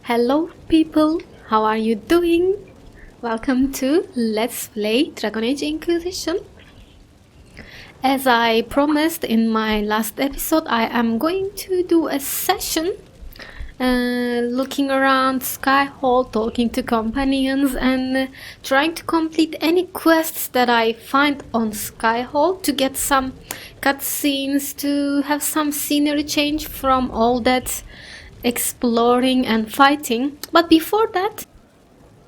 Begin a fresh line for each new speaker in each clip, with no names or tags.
Hello people, how are you doing? Welcome to Let's Play Dragon Age Inquisition. As I promised in my last episode, I am going to do a session looking around Skyhold, talking to companions and trying to complete any quests that I find on Skyhold to get some cutscenes, to have some scenery change from all that exploring and fighting. But before that,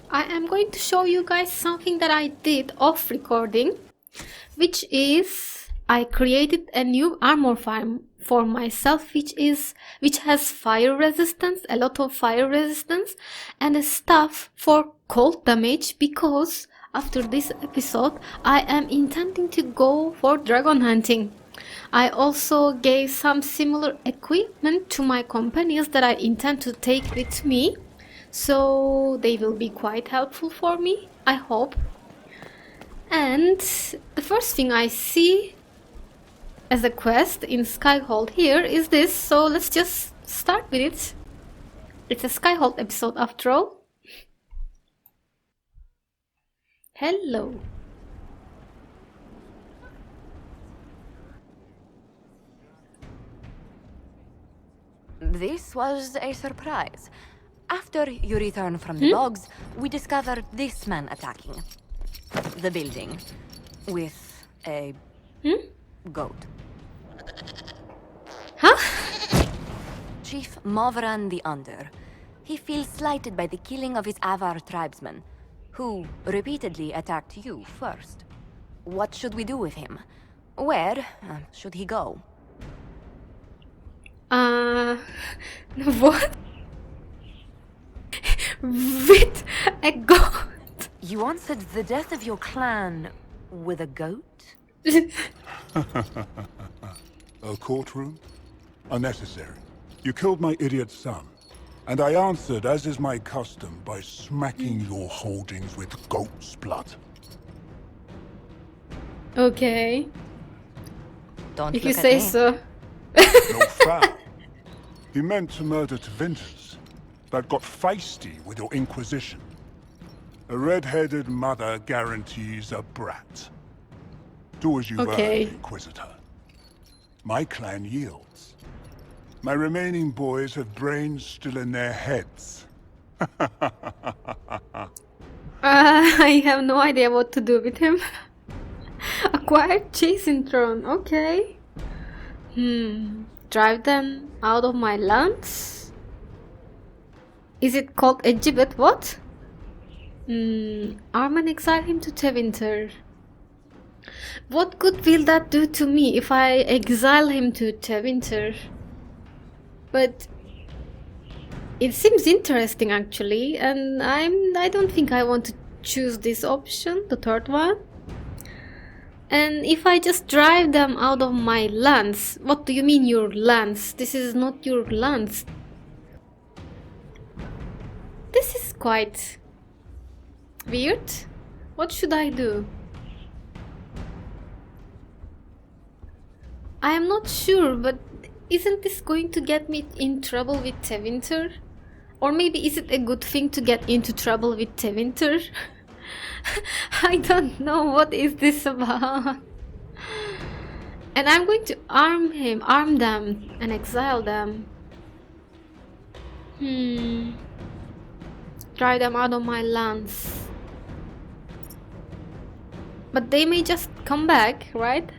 I am going to show you guys something that I did off recording, which is I created a new armor farm for myself, which has fire resistance, a lot of fire resistance, and a stuff for cold damage, because after this episode I am intending to go for dragon hunting. I also gave some similar equipment to my companions that I intend to take with me, so they will be quite helpful for me, I hope. And the first thing I see as a quest in Skyhold here is this, so let's just start with it. It's a Skyhold episode after all. Hello.
This was a surprise. After you return from the logs, we discovered this man attacking the building with a goat.
Huh?
Chief Movran the Under. He feels slighted by the killing of his Avvar tribesmen, who repeatedly attacked you first. What should we do with him? Where should he go?
What? With a goat?
You answered the death of your clan with a goat?
A courtroom? Unnecessary. You killed my idiot son, and I answered, as is my custom, by smacking your holdings with goat's blood.
Okay.
Don't
If you
look at
say
me.
so.
No foul. He meant to murder Tevinters, but got feisty with your Inquisition. A red-headed mother guarantees a brat. Do as you've
Okay.
earned, Inquisitor. My clan yields. My remaining boys have brains still in their heads.
I have no idea what to do with him. Acquired chasing throne, okay. Drive them out of my lands? Is it called a gibbet? What? Arm and exile him to Tevinter. What good will that do to me if I exile him to Tevinter? But it seems interesting actually, and I don't think I want to choose this option, the third one. And if I just drive them out of my lands, what do you mean your lands? This is not your lands. This is quite weird. What should I do? I am not sure, but isn't this going to get me in trouble with Tevinter? Or maybe is it a good thing to get into trouble with Tevinter? I don't know, what is this about? And I'm going to arm them and exile them. Drive them out of my lands. But they may just come back, right?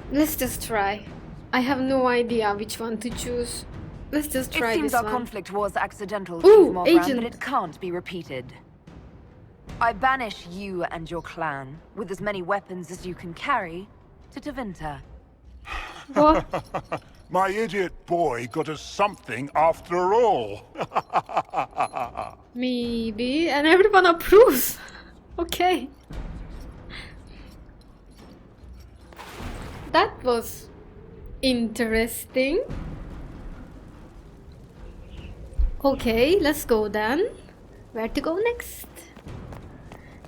Let's just try. I have no idea which one to choose. Let's just try
It seems
this
our
one.
conflict was accidental,
Ooh,
Chief Movran,
agent.
but it can't be repeated. I banish you and your clan, with as many weapons as you can carry, to Tevinter.
What?
My idiot boy got us something after all.
Maybe, and everyone approves. Okay. That was interesting. Okay, let's go then. Where to go next?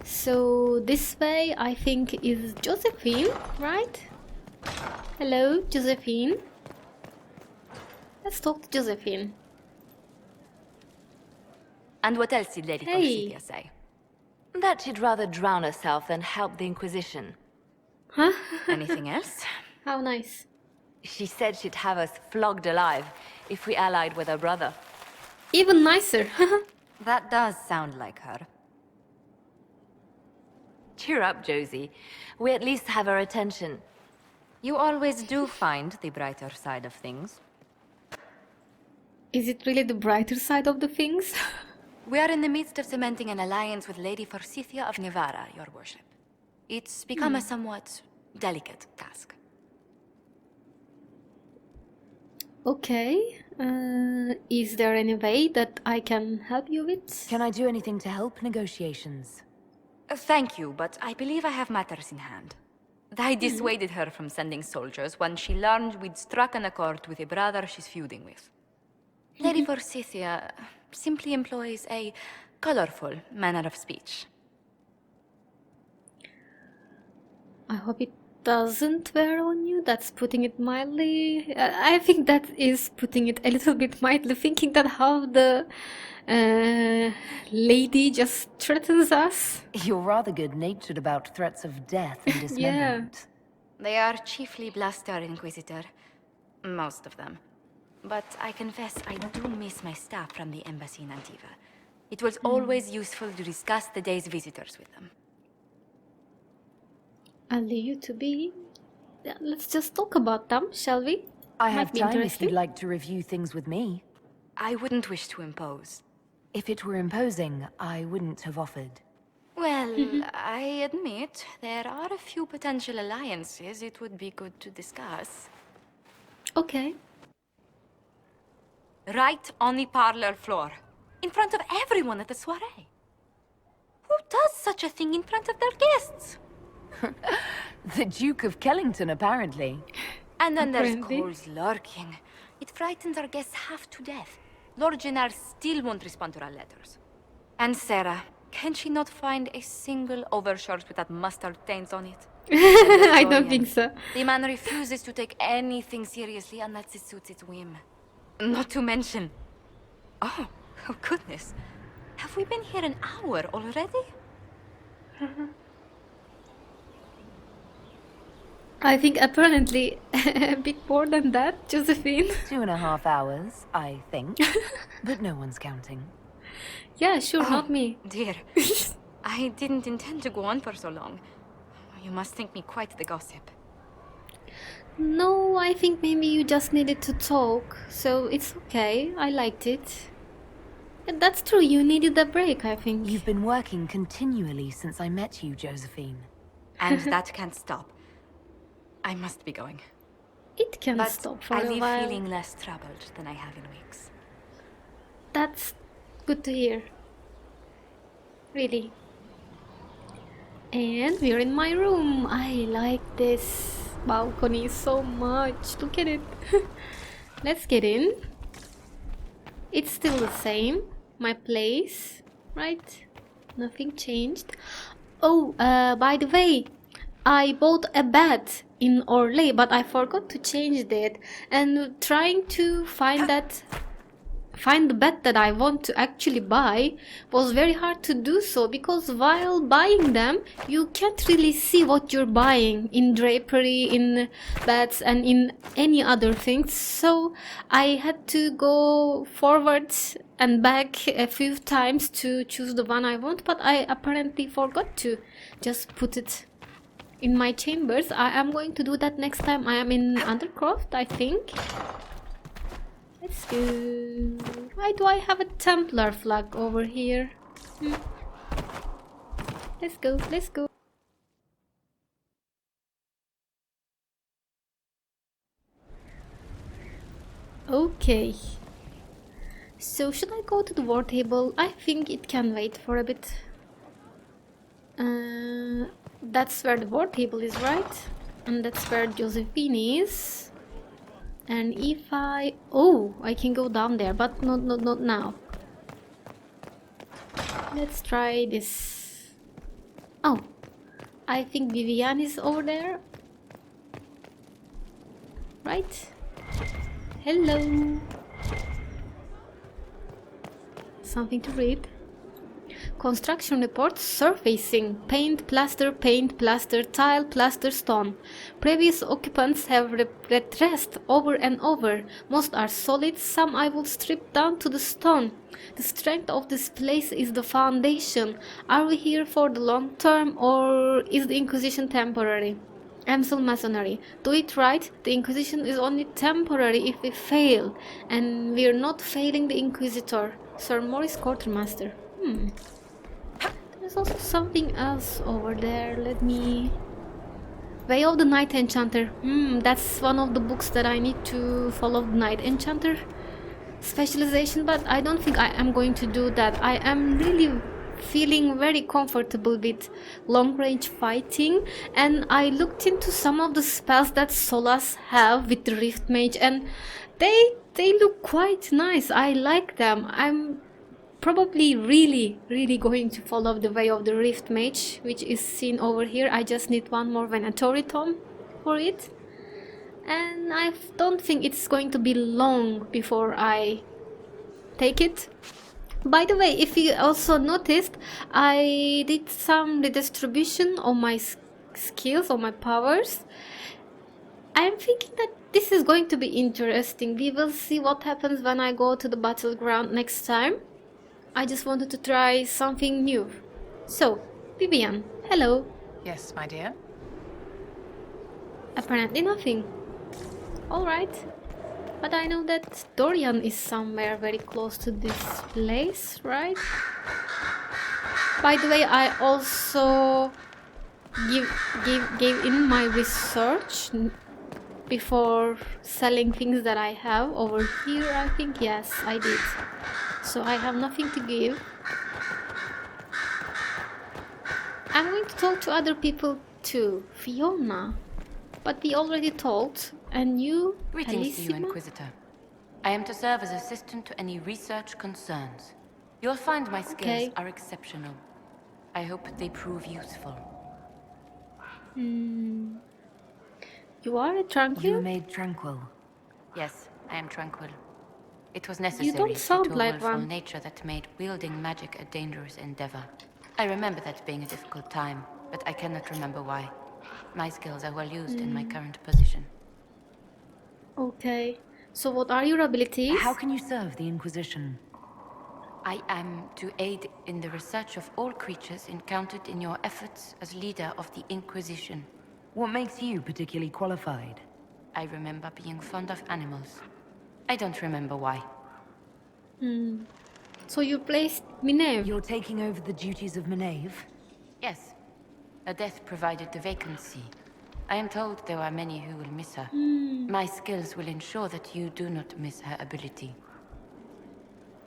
So this way I think is Josephine, right? Hello, Josephine. Let's talk to Josephine.
And what else did Lady
Hey.
Forsythia say? That she'd rather drown herself than help the Inquisition.
Huh?
Anything else?
How nice.
She said she'd have us flogged alive if we allied with her brother.
Even nicer.
That does sound like her. Cheer up, Josie. We at least have her attention. You always do find the brighter side of things.
Is it really the brighter side of the things?
We are in the midst of cementing an alliance with Lady Forsythia of Nevada, your worship. It's become a somewhat delicate task.
Okay. Is there any way that I can help you with?
Can I do anything to help negotiations?
Thank you, but I believe I have matters in hand. I dissuaded her from sending soldiers when she learned we'd struck an accord with a brother she's feuding with. Lady Forsythia simply employs a colorful manner of speech.
I hope it doesn't wear on you. That's putting it mildly. I think that is putting it a little bit mildly, thinking that how the lady just threatens us.
You're rather good-natured about threats of death and dismemberment.
They are chiefly bluster, Inquisitor. Most of them. But I confess I do miss my staff from the embassy in Antiva. It was always useful to discuss the day's visitors with them.
I'll leave you to be. Yeah, let's just talk about them, shall we?
I
Might
have
be
time if
interesting.
you'd like to review things with me.
I wouldn't wish to impose.
If it were imposing, I wouldn't have offered.
Well, I admit there are a few potential alliances it would be good to discuss.
Okay.
Right on the parlor floor, in front of everyone at the soiree. Who does such a thing in front of their guests?
The Duke of Kellington, apparently.
And then there's
Apparently.
Cole's lurking. It frightens our guests half to death. Lord Jenner still won't respond to our letters. And Sera, can she not find a single overshirt with that mustard stains on it?
I
Dorian.
don't think so.
The man refuses to take anything seriously unless it suits its whim. Not to mention... Oh goodness. Have we been here an hour already?
I think apparently a bit more than that, Josephine.
2.5 hours, I think. But no one's counting.
Yeah, sure, not me.
Dear, I didn't intend to go on for so long. You must think me quite the gossip.
No, I think maybe you just needed to talk, so it's okay. I liked it. And that's true, you needed a break, I think.
You've been working continually since I met you, Josephine.
And that can't stop. I must be going.
It can
But
stop for
I
a
leave
while.
feeling less troubled than I have in weeks.
That's good to hear. Really. And we're in my room. I like this balcony so much. Look at it. Let's get in. It's still the same. My place, right? Nothing changed. Oh, by the way, I bought a bed in Orlais, but I forgot to change that. And trying to find the bed that I want to actually buy was very hard to do so, because while buying them you can't really see what you're buying in drapery, in beds and in any other things, so I had to go forward and back a few times to choose the one I want, but I apparently forgot to just put it in my chambers. I am going to do that next time I am in Undercroft, I think. Let's go. Why do I have a Templar flag over here? Let's go, let's go. Okay. So should I go to the war table? I think it can wait for a bit. That's where the war table is, right? And that's where Josephine is. And if I... Oh, I can go down there, but not now. Let's try this. Oh, I think Vivian is over there. Right? Hello. Something to read. Construction report surfacing. Paint, plaster, tile, plaster, stone. Previous occupants have retraced over and over. Most are solid, some I will strip down to the stone. The strength of this place is the foundation. Are we here for the long term or is the Inquisition temporary? Amsel Masonry. Do it right, the Inquisition is only temporary if we fail. And we're not failing the Inquisitor. Sir Maurice Quartermaster. There's also something else over there. Let me... Way of the Night Enchanter. That's one of the books that I need to follow the Night Enchanter specialization, but I don't think I am going to do that. I am really feeling very comfortable with long-range fighting, and I looked into some of the spells that Solas have with the Rift Mage, and they look quite nice. I like them. I'm probably really going to follow the way of the Rift Mage, which is seen over here. I just need one more Venatori tome for it, and I don't think it's going to be long before I take it. By the way, if you also noticed, I did some redistribution on my skills, on my powers. I'm thinking that this is going to be interesting. We will see what happens when I go to the battleground next time. I just wanted to try something new. So, Vivian, hello.
Yes, my dear.
Apparently nothing. Alright. But I know that Dorian is somewhere very close to this place, right? By the way, I also gave in my research before selling things that I have over here, I think. Yes, I did. So I have nothing to give. I'm going to talk to other people too. Fiona. But we already talked. And you,
Greetings to you,
Alyssima?
Inquisitor. I am to serve as assistant to any research concerns. You'll find my skills are exceptional. I hope they prove useful.
You are a tranquil?
You were made tranquil.
Yes, I am tranquil. It was
You
necessary
don't sound
due to a
like
willful
one.
nature that made wielding magic a dangerous endeavor. I remember that being a difficult time, but I cannot remember why. My skills are well used in my current position.
Okay. So what are your abilities?
How can you serve the Inquisition?
I am to aid in the research of all creatures encountered in your efforts as leader of the Inquisition.
What makes you particularly qualified?
I remember being fond of animals. I don't remember why.
So you placed Minerve.
You're taking over the duties of Minerve?
Yes, her death provided the vacancy. I am told there are many who will miss her. My skills will ensure that you do not miss her ability.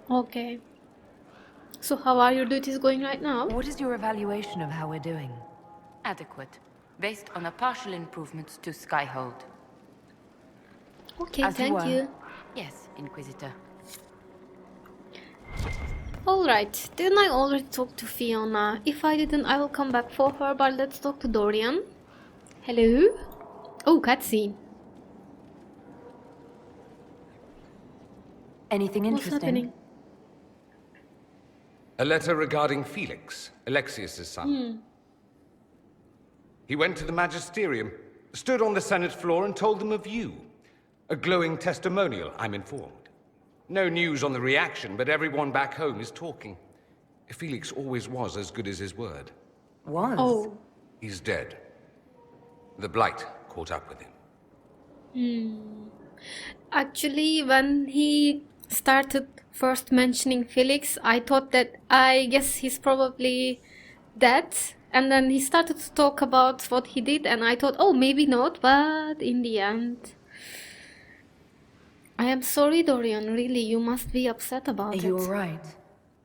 Okay. So how are your duties going right now?
What is your evaluation of how we're doing?
Adequate, based on a partial improvements to Skyhold.
Okay,
As you
thank
were.
you.
Yes, Inquisitor.
Alright, didn't I already talk to Fiona? If I didn't, I will come back for her, but let's talk to Dorian. Hello? Oh, cutscene.
Anything
What's
interesting?
happening?
A letter regarding Felix, Alexius's son. He went to the Magisterium, stood on the Senate floor and told them of you. A glowing testimonial, I'm informed. No news on the reaction, but everyone back home is talking. Felix always was as good as his word.
Was?
Oh.
He's dead. The Blight caught up with him.
Actually, when he started first mentioning Felix, I thought that I guess he's probably dead. And then he started to talk about what he did, and I thought, oh, maybe not, but in the end... I am sorry, Dorian, really, you must be upset about
Are
it.
you alright?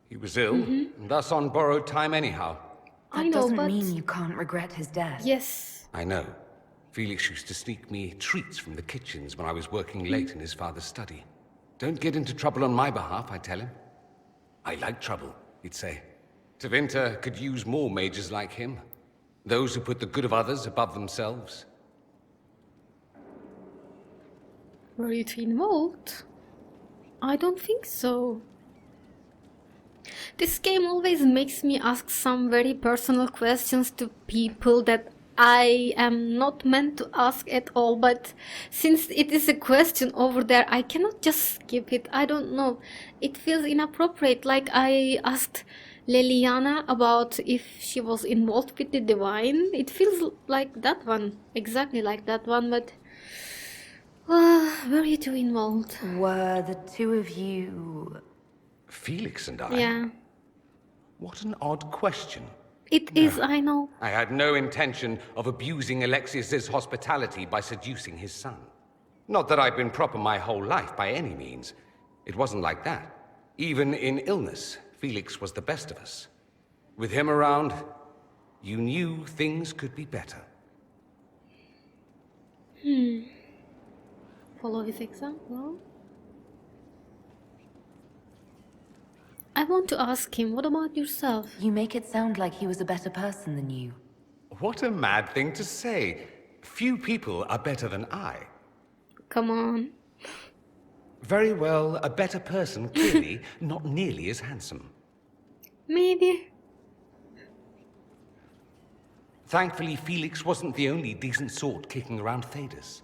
He was ill, and thus on borrowed time anyhow.
I
That
know,
doesn't
but...
mean you can't regret his death.
Yes.
I know. Felix used to sneak me treats from the kitchens when I was working late in his father's study. Don't get into trouble on my behalf, I tell him. I like trouble, he'd say. Tevinter could use more mages like him. Those who put the good of others above themselves.
Were you two involved? I don't think so. This game always makes me ask some very personal questions to people that I am not meant to ask at all, but since it is a question over there, I cannot just skip it. I don't know. It feels inappropriate, like I asked Leliana about if she was involved with the divine. It feels like that one, exactly like that one, but were you two involved?
Were the two of you...
Felix and I?
Yeah,
What an odd question.
it is, I know.
I had no intention of abusing Alexius's hospitality by seducing his son. Not that I've been proper my whole life by any means. It wasn't like that. Even in illness, Felix was the best of us. With him around, you knew things could be better.
Follow his example. I want to ask him, what about yourself?
You make it sound like he was a better person than you.
What a mad thing to say. Few people are better than I.
Come on.
Very well, a better person, clearly, not nearly as handsome.
Maybe.
Thankfully, Felix wasn't the only decent sort kicking around Thedas.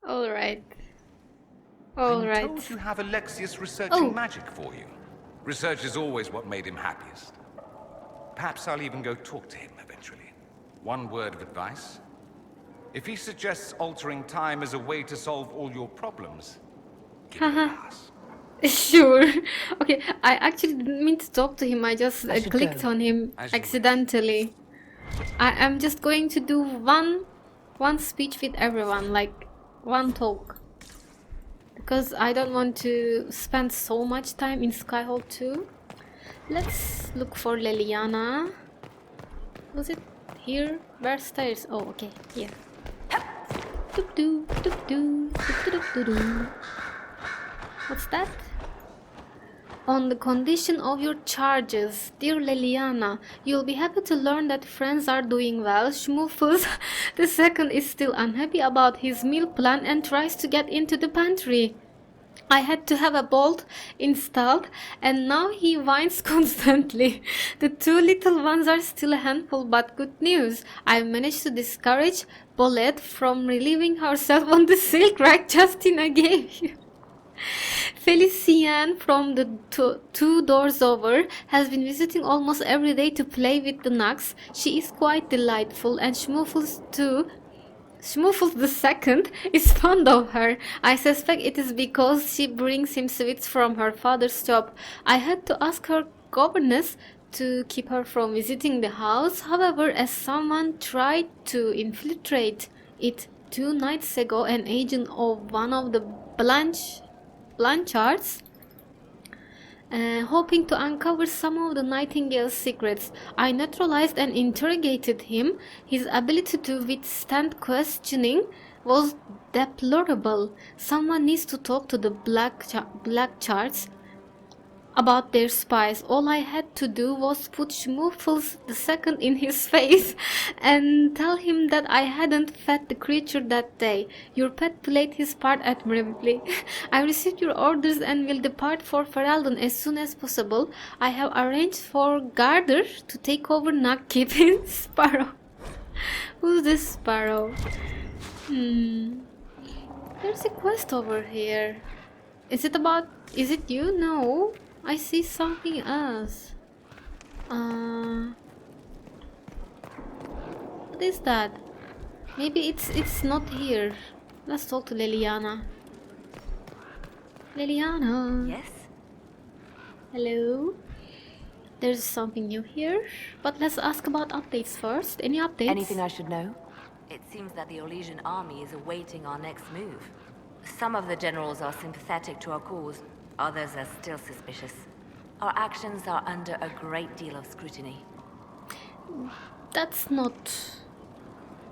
Alright.
I'm
Alright.
told you have Alexius researching magic for you. Research is always what made him happiest. Perhaps I'll even go talk to him eventually. One word of advice. If he suggests altering time as a way to solve all your problems, give it a pass.
Sure. Okay, I actually didn't mean to talk to him. I just
I should
clicked
go.
on him
As you wish.
accidentally. I am just going to do one speech with everyone, like one talk. Because I don't want to spend so much time in Skyhold too. Let's look for Leliana. Was it here? Where's stairs? Oh, okay, here. Doop doo, doop doo, doop doo doop doo doo. What's that? On the condition of your charges, dear Leliana, you'll be happy to learn that friends are doing well. Schmuffles the second is still unhappy about his meal plan and tries to get into the pantry. I had to have a bolt installed and now he whines constantly. The two little ones are still a handful, but good news. I managed to discourage Bolette from relieving herself on the silk rack Justina gave you. Felician from the two doors over has been visiting almost every day to play with the Nux. She is quite delightful and Schmuffles too. Schmuffles the second is fond of her. I suspect it is because she brings him sweets from her father's shop. I had to ask her governess to keep her from visiting the house. However, as someone tried to infiltrate it 2 nights ago, an agent of one of the Blanchards, hoping to uncover some of the Nightingale's secrets. I neutralized and interrogated him. His ability to withstand questioning was deplorable. Someone needs to talk to the Blanchards about their spies. All I had to do was put Schmuffles the second in his face and tell him that I hadn't fed the creature that day. Your pet played his part admirably. I received your orders and will depart for Ferelden as soon as possible. I have arranged for Garder to take over Nug keeping Sparrow. Who's this Sparrow? There's a quest over here. Is it you? No. I see something else. What is that? Maybe it's not here. Let's talk to Leliana. Leliana.
Yes?
Hello. There's something new here, but let's ask about updates first. Any updates?
Anything I should know?
It seems that the Orlesian army is awaiting our next move. Some of the generals are sympathetic to our cause, others are still suspicious. Our actions are under a great deal of scrutiny.
That's not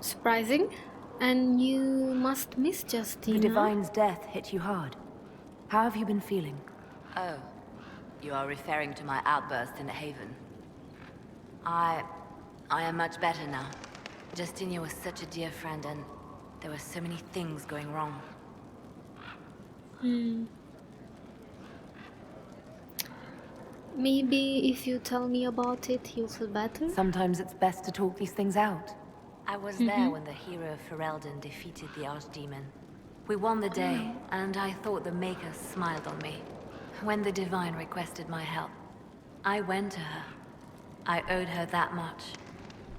surprising. And you must miss
The
Justina.
Divine's death hit you hard. How have you been feeling?
Oh, you are referring to my outburst in the Haven. I am much better now. Justina was such a dear friend and
There were so many things going wrong.
Maybe if you tell me about it, you'll feel better.
Sometimes it's best to talk these things out.
I was there when the hero Ferelden defeated the Archdemon. We won the day, and I thought the Maker smiled on me. When the Divine requested my help, I went to her. I owed her that much.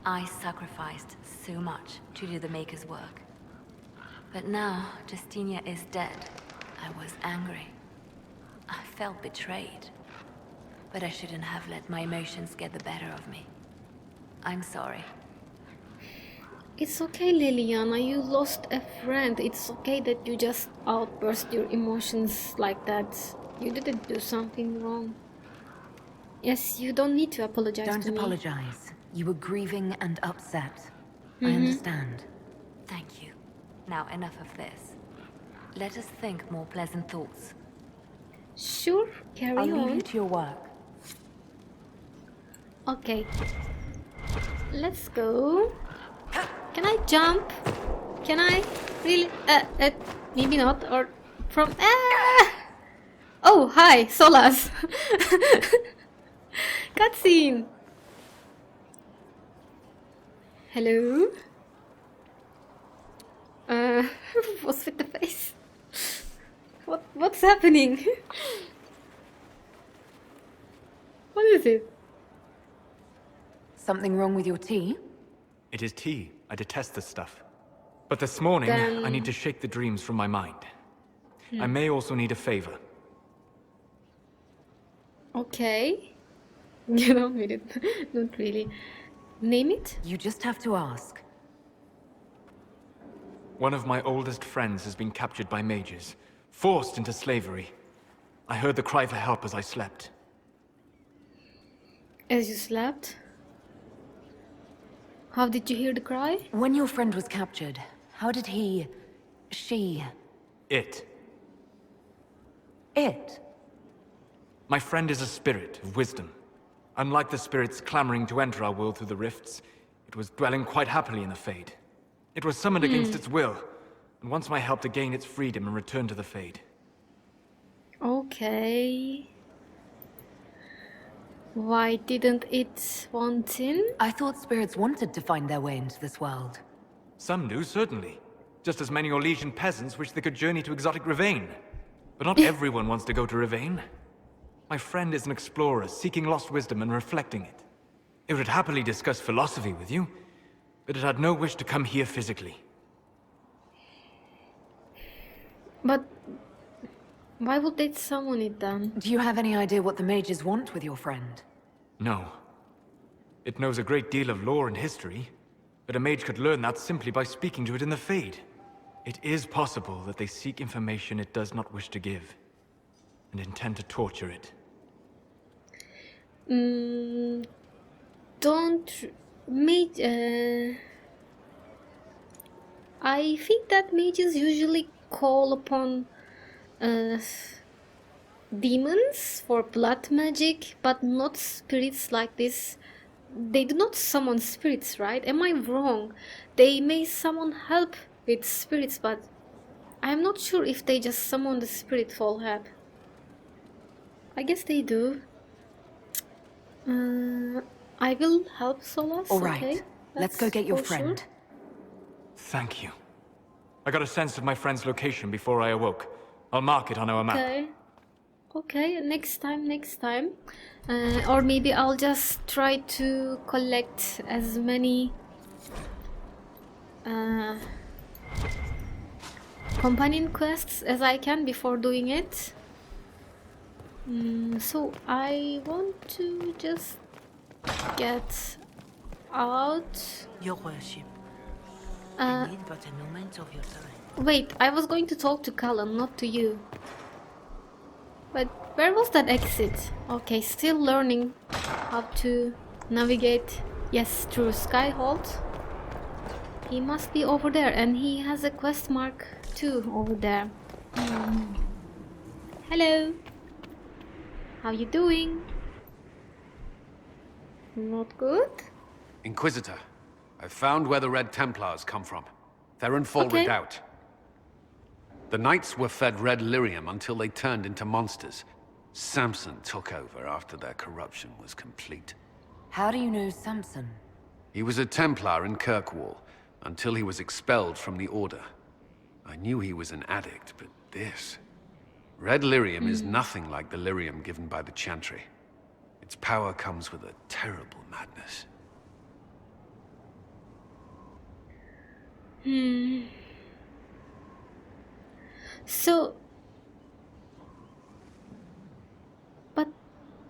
I sacrificed so much to do the Maker's work. But now, Justinia is dead. I was angry. I felt betrayed. But I shouldn't have let my emotions get the better of me. I'm sorry.
It's okay, Leliana, you lost a friend. It's okay that you just outburst your emotions like that. You didn't do something wrong. Yes, you don't need to apologize
Don't
to me.
apologize. You were grieving and upset. I understand.
Thank you. Now enough of this. Let us think more pleasant thoughts.
Sure, carry
I'll leave
on.
you to your work.
Okay. Let's go. Can I jump? Can I? Really? Maybe not. Or from... Oh, hi, Solas. Cutscene. Hello? What's with the face? What's happening? What is it?
Something wrong with your tea?
It is tea. I detest this stuff. But this morning, I need to shake the dreams from my mind. I may also need a favor.
Okay. You don't need it. Don't really. Name it?
You just have to ask.
One of my oldest friends has been captured by mages, forced into slavery. I heard the cry for help as I slept.
As you slept? How did you hear the cry?
When your friend was captured, how did she...
It.
It?
My friend is a spirit of wisdom. Unlike the spirits clamoring to enter our world through the rifts, it was dwelling quite happily in the Fade. It was summoned against its will, and wants my help to gain its freedom and return to the Fade.
Okay. Why didn't it want in?
I thought spirits wanted to find their way into this world.
Some do, certainly. Just as many Orlesian peasants wish they could journey to exotic Rivain. But not everyone wants to go to Rivain. My friend is an explorer, seeking lost wisdom and reflecting it. It would happily discuss philosophy with you, but it had no wish to come here physically.
But why would they summon it then?
Do you have any idea what the mages want with your friend?
No. It knows a great deal of lore and history, but a mage could learn that simply by speaking to it in the Fade. It is possible that they seek information it does not wish to give, and intend to torture it.
I think that mages usually call upon demons for blood magic, but not spirits like this. They do not summon spirits, right? Am I wrong? They may summon help with spirits, but I'm not sure if they just summon the spirit for help. I guess they do. I will help Solas.
All right,
okay?
let's go get your
for
friend.
sure.
Thank you. I got a sense of my friend's location before I awoke. I'll mark it on our map.
Okay. Okay, next time. Or maybe I'll just try to collect as many companion quests as I can before doing it. So I want to just get out.
Your worship,
Uh,
I need but a moment of your time.
Wait, I was going to talk to Cullen, not to you. But where was that exit? Okay, still learning how to navigate. Yes, through Skyhold. He must be over there, and he has a quest mark too over there. Hello. How you doing? Not good?
Inquisitor, I've found where the Red Templars come from. Therenfall
Okay.
Redoubt. The knights were fed red lyrium until they turned into monsters. Samson took over after their corruption was complete.
How do you know Samson?
He was a Templar in Kirkwall, until he was expelled from the Order. I knew he was an addict, but this... Red lyrium is nothing like the lyrium given by the Chantry. Its power comes with a terrible madness.
So, but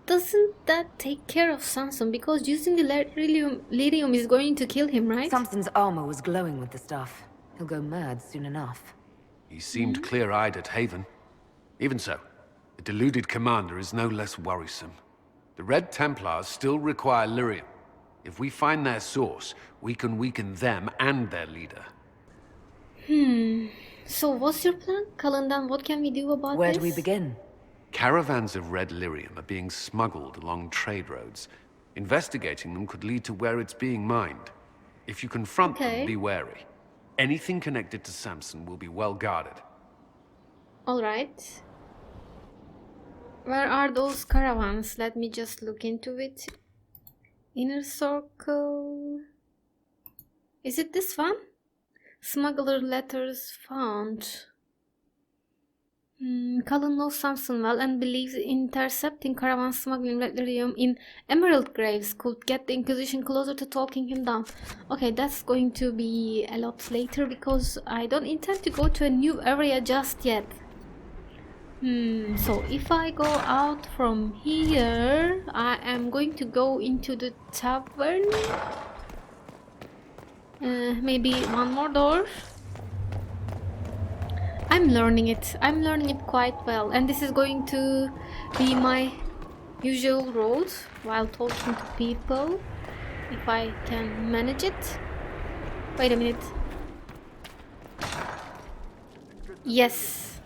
doesn't that take care of Samson? Because using the lyrium is going to kill him, right?
Samson's armor was glowing with the stuff. He'll go mad soon enough.
He seemed clear-eyed at Haven. Even so, the deluded commander is no less worrisome. The Red Templars still require lyrium. If we find their source, we can weaken them and their leader.
So what's your plan, Cullen? What can we do about
Where
this?
do we begin?
Caravans of red lyrium are being smuggled along trade roads. Investigating them could lead to where it's being mined. If you confront them, be wary. Anything connected to Samson will be well guarded.
Alright. Where are those caravans? Let me just look into it. Inner circle. Is it this one? Smuggler letters found. Cullen knows Samson well and believes intercepting caravan smuggling lyrium in emerald graves could get the Inquisition closer to talking him down. Okay, that's going to be a lot later because I don't intend to go to a new area just yet. So if I go out from here, I am going to go into the tavern. Maybe one more door. I'm learning it quite well, and this is going to be my usual roles while talking to people, if I can manage it. Wait a minute. Yes.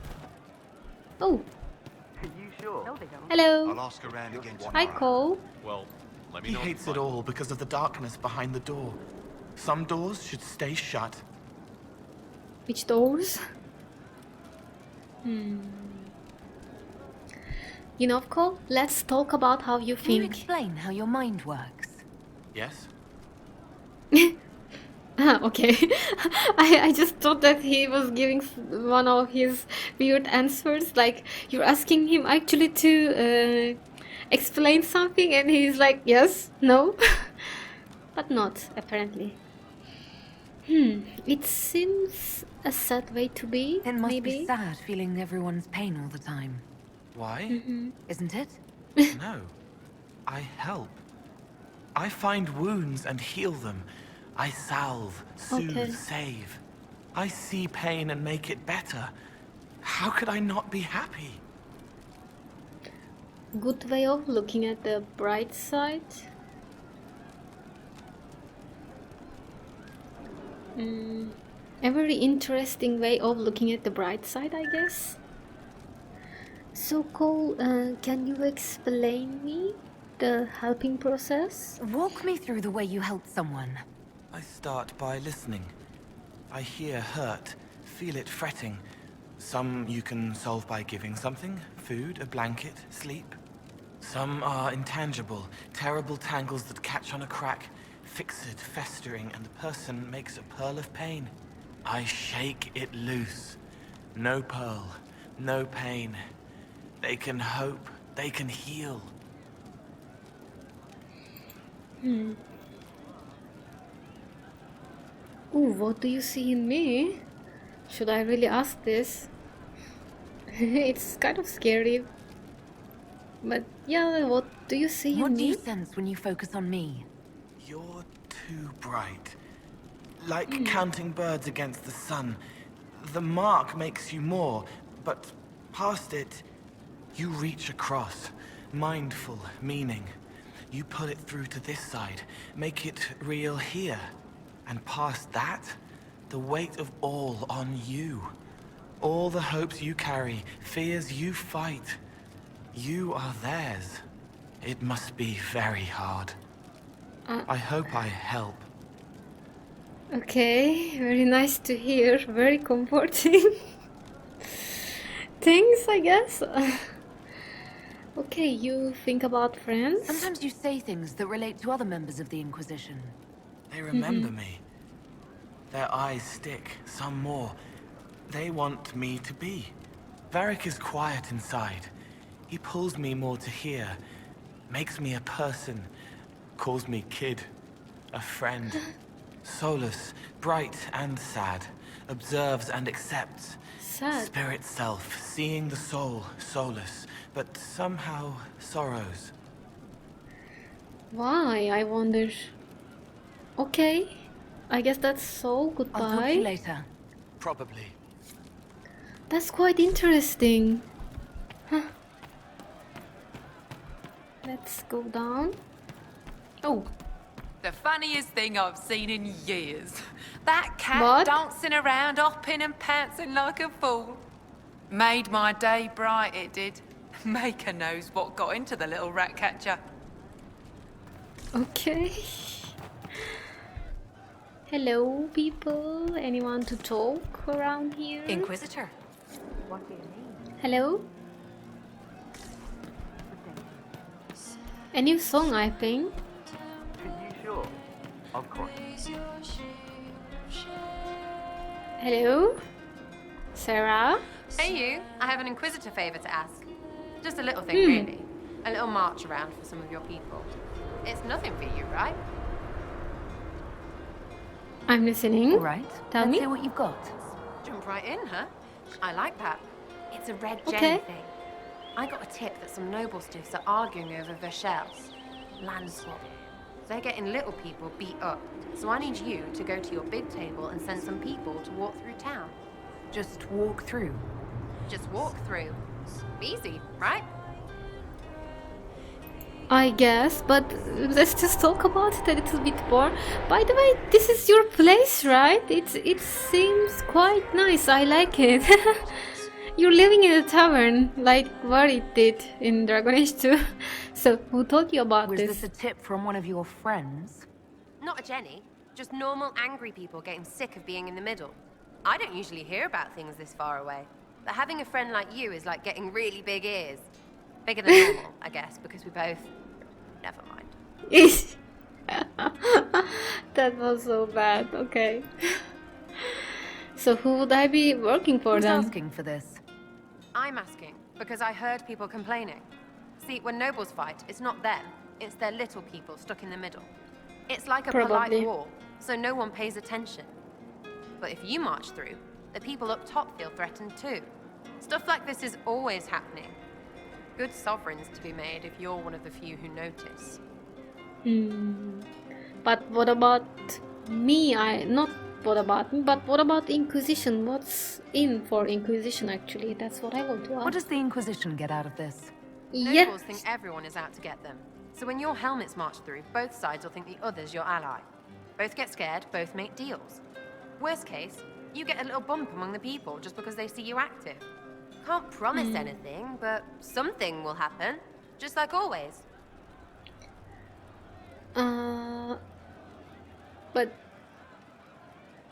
Oh. Hello.
I'll ask around again tomorrow.
Hi, Cole.
Well, let me
He
know.
hates it all because of the darkness behind the door. Some doors should stay shut.
Which doors? You know, Cole, let's talk about how you
Can you
think.
explain how your mind works?
Yes?
Okay. I just thought that he was giving one of his weird answers, like you're asking him actually to explain something and he's like yes, no. But not, apparently. It seems a sad way to be,
It must
maybe.
be sad feeling everyone's pain all the time,
Why?
isn't it?
No. I help. I find wounds and heal them. I salve, soothe,
Okay.
save. I see pain and make it better. How could I not be happy?
Good way of looking at the bright side. A very interesting way of looking at the bright side, I guess. So, Cole, can you explain me the helping process?
Walk me through the way you help someone.
I start by listening. I hear hurt, feel it fretting. Some you can solve by giving something, food, a blanket, sleep. Some are intangible, terrible tangles that catch on a crack, fixed, festering, and the person makes a pearl of pain. I shake it loose. No pearl, no pain. They can hope, they can heal.
Ooh, what do you see in me? Should I really ask this? It's kind of scary. But yeah, what do you see
What
in
do
me?
you sense when you focus on me?
You're too bright. Like counting birds against the sun. The mark makes you more, but past it, you reach across. Mindful, meaning. You pull it through to this side, make it real here. And past that, the weight of all on you. All the hopes you carry, fears you fight. You are theirs. It must be very hard. I hope I help.
Okay, very nice to hear. Very comforting. Things, I guess. Okay, you think about friends?
Sometimes you say things that relate to other members of the Inquisition.
They remember me. Their eyes stick, some more. They want me to be. Varric is quiet inside. He pulls me more to hear, makes me a person, calls me kid, a friend. Solas, bright and sad, observes and accepts.
Sad.
Spirit self, seeing the soul, Solas, but somehow sorrows.
Why, I wonder. Okay, I guess that's so.
I'll talk to you
Goodbye.
later.
Probably.
That's quite interesting. Huh. Let's go down. Oh,
The funniest thing I've seen in years. That cat
What?
dancing around, hopping and pouncing like a fool. Made my day bright, it did. Maker knows what got into the little rat catcher.
okay. Hello, people. Anyone to talk around here?
Inquisitor. What do you mean?
Hello? A new song, I think.
You sure? Of course.
Hello? Sera?
Hey you, I have an Inquisitor favor to ask. Just a little thing, really. A little march around for some of your people. It's nothing for you, right?
I'm listening.
All right.
Tell
Let's
me.
hear what you've got.
Jump right in, huh? I like that. It's a red
Okay.
gem thing. I got a tip that some noble stiffs are arguing over Verschel's land swap. They're getting little people beat up. So I need you to go to your big table and send some people to walk through town.
Just walk through.
Just walk through. Easy, right?
I guess, but let's just talk about it a little bit more. By the way, this is your place, right? It seems quite nice. I like it. You're living in a tavern, like what it did in Dragon Age 2. So, who told you about
Was
this?
this a tip from one of your friends?
Not a Jenny. Just normal angry people getting sick of being in the middle. I don't usually hear about things this far away. But having a friend like you is like getting really big ears. Bigger than normal, I guess, because we both... Never mind.
That was so bad. Okay. So who would I be working for
Who's
then?
asking for this?
I'm asking, because I heard people complaining. See, when nobles fight, it's not them. It's their little people stuck in the middle. It's like a
Probably.
polite war, so no one pays attention. But if you march through, the people up top feel threatened too. Stuff like this is always happening. Good sovereigns to be made if you're one of the few who notice.
But what about me? Not what about me, but what about Inquisition? What's in for Inquisition actually? That's what I want to ask.
What does the Inquisition get out of this?
Yes.
Nobles think everyone is out to get them. So when your helmets march through, both sides will think the other's your ally. Both get scared, both make deals. Worst case, you get a little bump among the people just because they see you active. Can't promise anything, but something will happen. Just like always.
But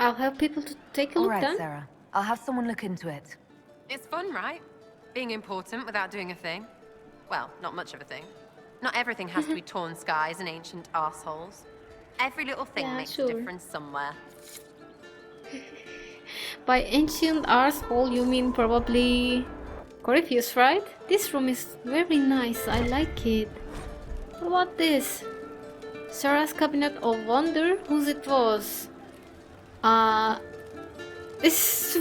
I'll help people to take a
All
look
right,
then.
Sera. I'll have someone look into it.
It's fun, right? Being important without doing a thing. Well, not much of a thing. Not everything has to be torn skies and ancient arseholes. Every little thing
Yeah,
makes
sure.
a difference somewhere.
By ancient arsehole, you mean probably Corypheus, right? This room is very nice. I like it. What about this? Sera's Cabinet of Wonder? Whose it was? This...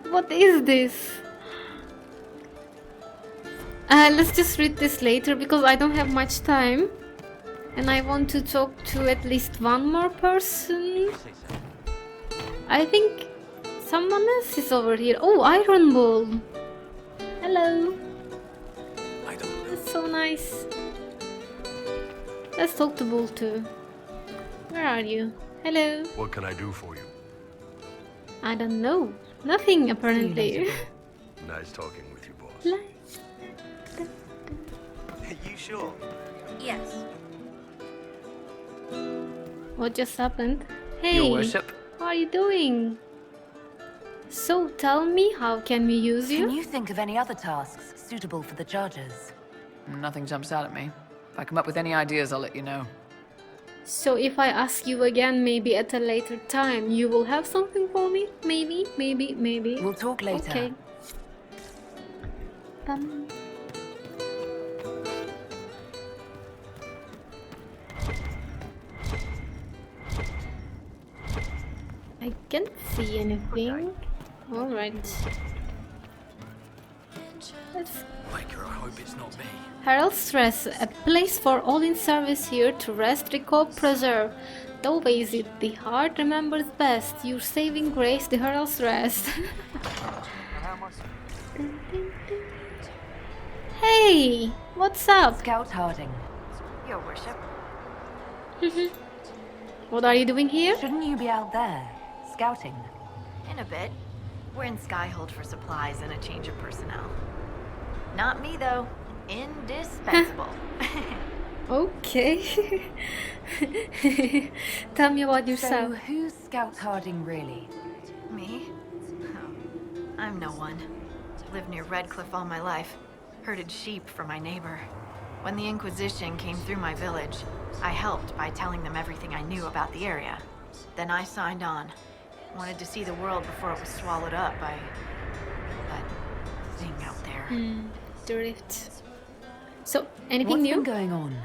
What is this? Let's just read this later because I don't have much time. And I want to talk to at least one more person. I think someone else is over here. Oh, Iron Bull. Hello. That's so nice. Let's talk to Bull too. Where are you? Hello.
What can I do for you?
I don't know. Nothing apparently.
Nice talking with you, boss.
Are you sure?
Yes.
What just happened? Hey,
Your worship.
how are you doing? So tell me, how can we use you?
Can you think of any other tasks suitable for the charges?
Nothing jumps out at me. If I come up with any ideas, I'll let you know.
So if I ask you again, maybe at a later time, you will have something for me? Maybe.
We'll talk later.
Okay. Bum. I can't see anything. Alright. Let's...
Maker, I hope it's not me.
Herald's Rest, a place for all in service here to rest, recall, preserve. Though is the heart remembers best. Your saving grace, the Herald's Rest. Hey, what's up?
Scout Harding.
Your worship.
What are you doing here?
Shouldn't you be out there, scouting?
In a bit. We're in Skyhold for supplies and a change of personnel. Not me, though. Indispensable.
Okay. Tell me about yourself.
So, who's Scout Harding really?
Me? Oh, I'm no one. Lived near Redcliffe all my life. Herded sheep for my neighbor. When the Inquisition came through my village, I helped by telling them everything I knew about the area. Then I signed on. Wanted to see the world before it was swallowed up by that thing out there.
The rift. So, anything
What's
new?
been going on?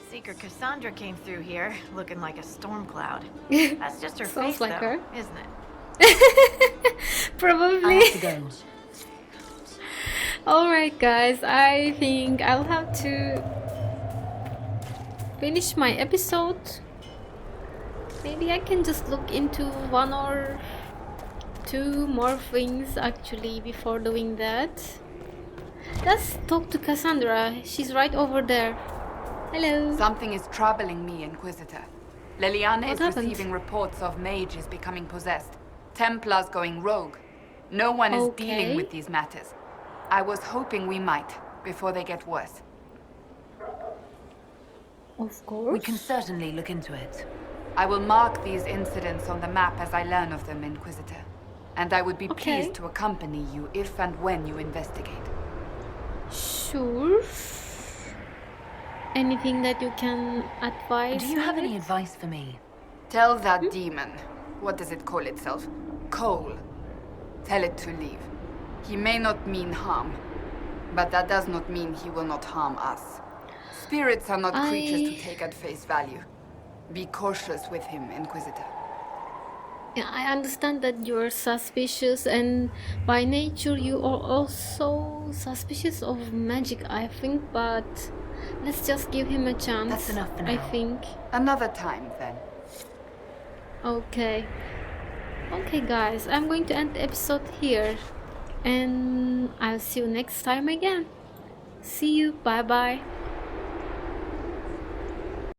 Seeker Cassandra came through here, looking like a storm cloud. That's just her
Sounds
face,
like
though,
her.
isn't it?
Probably.
I have to go.
Alright guys, I think I'll have to finish my episode. Maybe I can just look into one or two more things actually before doing that. Let's talk to Cassandra. She's right over there. Hello.
Something is troubling me, Inquisitor. Leliana
What
is
happened?
receiving reports of mages becoming possessed, Templars going rogue. No one is dealing with these matters. I was hoping we might, before they get worse.
Of course.
We can certainly look into it.
I will mark these incidents on the map as I learn of them, Inquisitor. And I would be pleased to accompany you if and when you investigate.
Sure. Anything that you can advise?
Do you have any advice for me?
Tell that demon, what does it call itself? Cole. Tell it to leave. He may not mean harm, but that does not mean he will not harm us. Spirits are not creatures to take at face value. Be cautious with him, Inquisitor.
Yeah, I understand that you're suspicious, and by nature you are also suspicious of magic, I think, but let's just give him a chance.
That's enough for now.
I think.
Another time, then.
Okay. Okay, guys, I'm going to end the episode here, and I'll see you next time again. See you. Bye bye.